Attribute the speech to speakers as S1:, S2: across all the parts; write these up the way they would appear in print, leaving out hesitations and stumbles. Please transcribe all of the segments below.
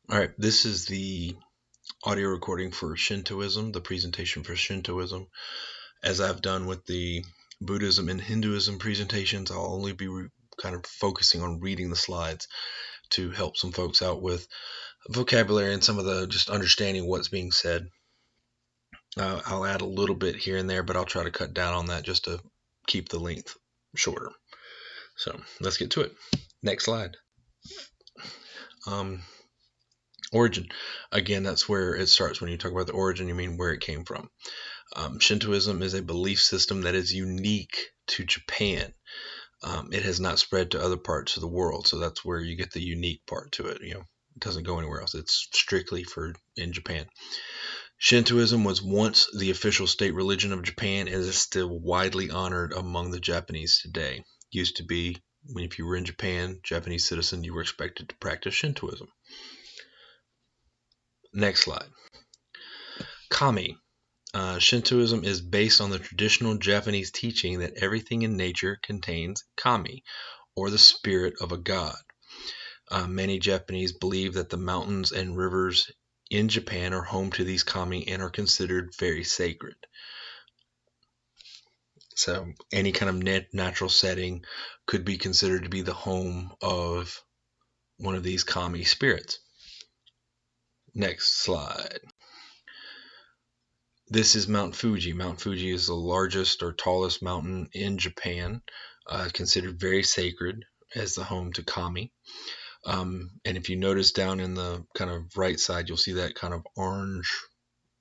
S1: All right, this is the audio recording for Shintoism, the presentation for Shintoism. As I've done with the Buddhism and Hinduism presentations, I'll only be kind of focusing on reading the slides to help some folks out with vocabulary and some of the just understanding what's being said. I'll add a little bit here and there, but I'll try to cut down on that just to keep the length shorter. So let's get to it. Next slide. Origin. Again, that's where it starts. When you talk about the origin, you mean where it came from. Shintoism is a belief system that is unique to Japan. It has not spread to other parts of the world, so that's where you get the unique part to it. It doesn't go anywhere else. It's strictly in Japan. Shintoism was once the official state religion of Japan and is still widely honored among the Japanese today. Used to be, if you were in Japan, Japanese citizen, you were expected to practice Shintoism. Next slide. Kami. Shintoism is based on the traditional Japanese teaching that everything in nature contains kami, or the spirit of a god. Many Japanese believe that the mountains and rivers in Japan are home to these kami and are considered very sacred. So any kind of natural setting could be considered to be the home of one of these kami spirits. Next slide. This is Mount Fuji. Mount Fuji is the largest or tallest mountain in Japan, considered very sacred as the home to kami. And if you notice down in the kind of right side, you'll see that kind of orange,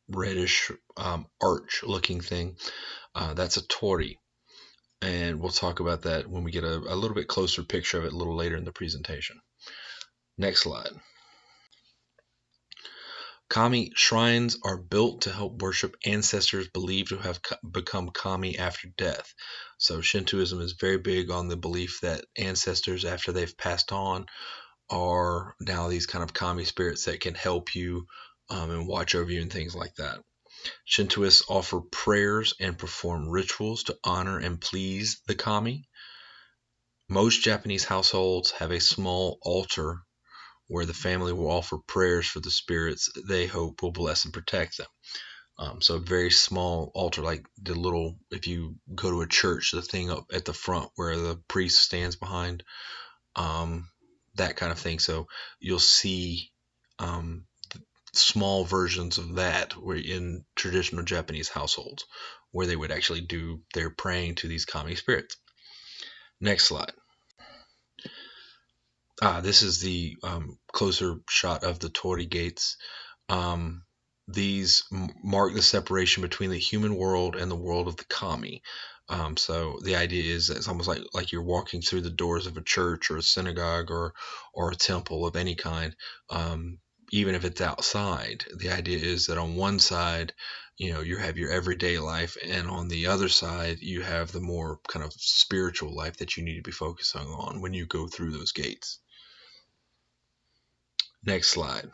S1: reddish arch looking thing. That's a torii. And we'll talk about that when we get a little bit closer picture of it a little later in the presentation. Next slide. Kami shrines are built to help worship ancestors believed to have become kami after death. So Shintoism is very big on the belief that ancestors, after they've passed on, are now these kind of kami spirits that can help you and watch over you and things like that. Shintoists offer prayers and perform rituals to honor and please the kami. Most Japanese households have a small altar where the family will offer prayers for the spirits they hope will bless and protect them. So a very small altar, like the little, if you go to a church, the thing up at the front where the priest stands behind, that kind of thing. So you'll see small versions of that where in traditional Japanese households where they would actually do their praying to these kami spirits. Next slide. This is the closer shot of the torii gates. These mark the separation between the human world and the world of the kami. So the idea is that it's almost like you're walking through the doors of a church or a synagogue or a temple of any kind. Even if it's outside, the idea is that on one side, you have your everyday life, and on the other side, you have the more kind of spiritual life that you need to be focusing on when you go through those gates. Next slide.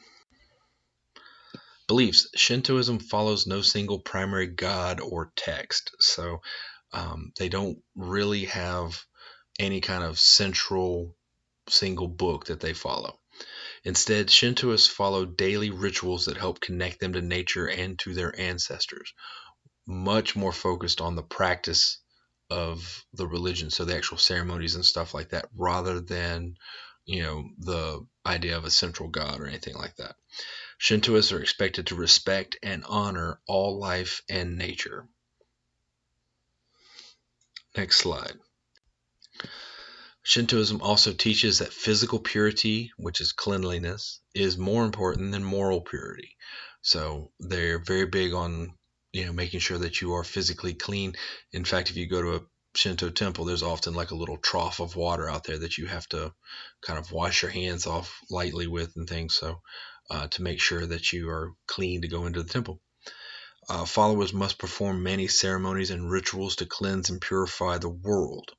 S1: Beliefs. Shintoism follows no single primary god or text. So they don't really have any kind of central single book that they follow. Instead, Shintoists follow daily rituals that help connect them to nature and to their ancestors. Much more focused on the practice of the religion, so the actual ceremonies and stuff like that, rather than the idea of a central god or anything like that. Shintoists are expected to respect and honor all life and nature. Next slide. Shintoism also teaches that physical purity, which is cleanliness, is more important than moral purity. So they're very big on making sure that you are physically clean. In fact, if you go to a Shinto temple, there's often like a little trough of water out there that you have to kind of wash your hands off lightly with and things, so to make sure that you are clean to go into the temple. Followers must perform many ceremonies and rituals to cleanse and purify the world.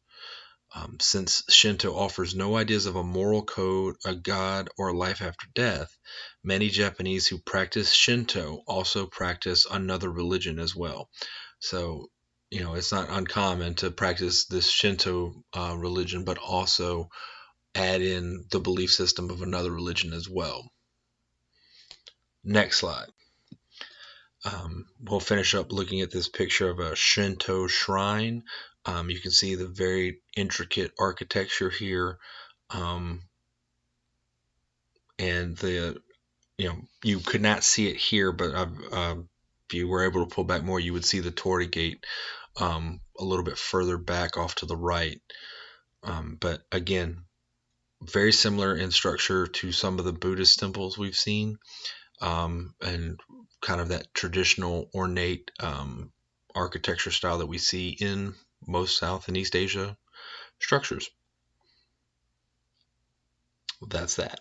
S1: Since Shinto offers no ideas of a moral code, a god, or a life after death, many Japanese who practice Shinto also practice another religion as well. So it's not uncommon to practice this Shinto religion, but also add in the belief system of another religion as well. Next slide. We'll finish up looking at this picture of a Shinto shrine. You can see the very intricate architecture here, and you could not see it here, but if you were able to pull back more, you would see the torii gate a little bit further back off to the right. But again, very similar in structure to some of the Buddhist temples we've seen, and kind of that traditional ornate architecture style that we see in most South and East Asia structures. That's that.